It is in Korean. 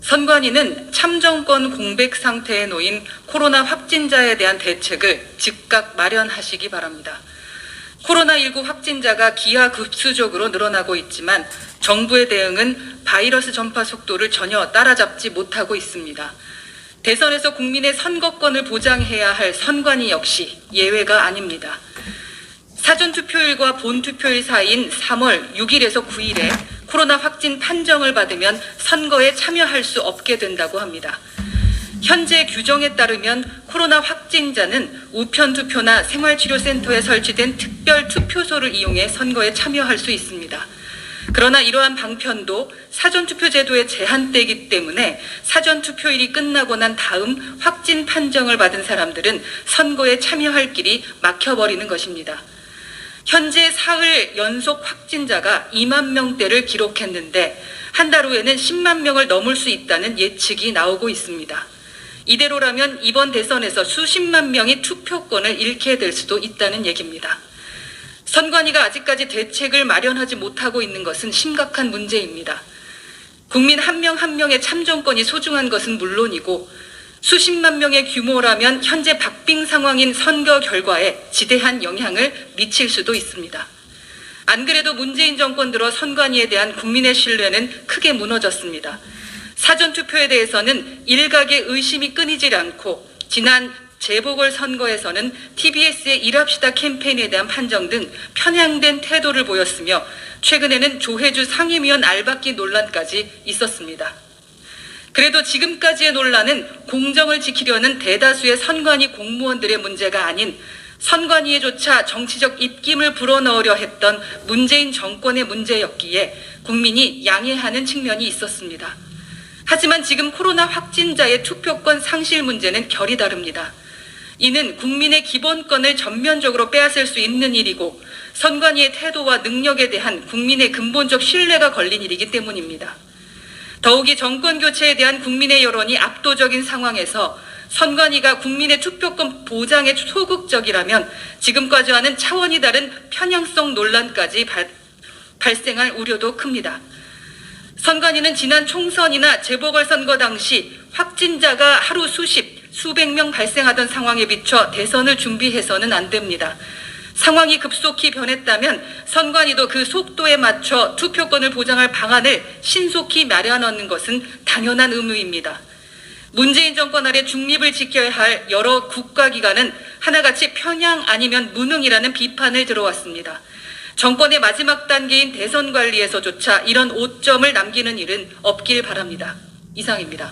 선관위는 참정권 공백 상태에 놓인 코로나 확진자에 대한 대책을 즉각 마련하시기 바랍니다. 코로나19 확진자가 기하급수적으로 늘어나고 있지만 정부의 대응은 바이러스 전파 속도를 전혀 따라잡지 못하고 있습니다. 대선에서 국민의 선거권을 보장해야 할 선관위 역시 예외가 아닙니다. 사전투표일과 본투표일 사이인 3월 6일에서 9일에 코로나 확진 판정을 받으면 선거에 참여할 수 없게 된다고 합니다. 현재 규정에 따르면 코로나 확진자는 우편투표나 생활치료센터에 설치된 특별 투표소를 이용해 선거에 참여할 수 있습니다. 그러나 이러한 방편도 사전투표 제도에 제한되기 때문에 사전투표일이 끝나고 난 다음 확진 판정을 받은 사람들은 선거에 참여할 길이 막혀버리는 것입니다. 현재 사흘 연속 확진자가 2만 명대를 기록했는데 한 달 후에는 10만 명을 넘을 수 있다는 예측이 나오고 있습니다. 이대로라면 이번 대선에서 수십만 명이 투표권을 잃게 될 수도 있다는 얘기입니다. 선관위가 아직까지 대책을 마련하지 못하고 있는 것은 심각한 문제입니다. 국민 한 명 한 명의 참정권이 소중한 것은 물론이고 수십만 명의 규모라면 현재 박빙 상황인 선거 결과에 지대한 영향을 미칠 수도 있습니다. 안 그래도 문재인 정권 들어 선관위에 대한 국민의 신뢰는 크게 무너졌습니다. 사전투표에 대해서는 일각의 의심이 끊이질 않고 지난 재보궐선거에서는 TBS의 일합시다 캠페인에 대한 판정 등 편향된 태도를 보였으며 최근에는 조혜주 상임위원 알박기 논란까지 있었습니다. 그래도 지금까지의 논란은 공정을 지키려는 대다수의 선관위 공무원들의 문제가 아닌 선관위에조차 정치적 입김을 불어넣으려 했던 문재인 정권의 문제였기에 국민이 양해하는 측면이 있었습니다. 하지만 지금 코로나 확진자의 투표권 상실 문제는 결이 다릅니다. 이는 국민의 기본권을 전면적으로 빼앗을 수 있는 일이고 선관위의 태도와 능력에 대한 국민의 근본적 신뢰가 걸린 일이기 때문입니다. 더욱이 정권 교체에 대한 국민의 여론이 압도적인 상황에서 선관위가 국민의 투표권 보장에 소극적이라면 지금까지와는 차원이 다른 편향성 논란까지 발생할 우려도 큽니다. 선관위는 지난 총선이나 재보궐선거 당시 확진자가 하루 수백 명 발생하던 상황에 비춰 대선을 준비해서는 안 됩니다. 상황이 급속히 변했다면 선관위도 그 속도에 맞춰 투표권을 보장할 방안을 신속히 마련하는 것은 당연한 의무입니다. 문재인 정권 아래 중립을 지켜야 할 여러 국가기관은 하나같이 편향 아니면 무능이라는 비판을 들어왔습니다. 정권의 마지막 단계인 대선 관리에서조차 이런 오점을 남기는 일은 없길 바랍니다. 이상입니다.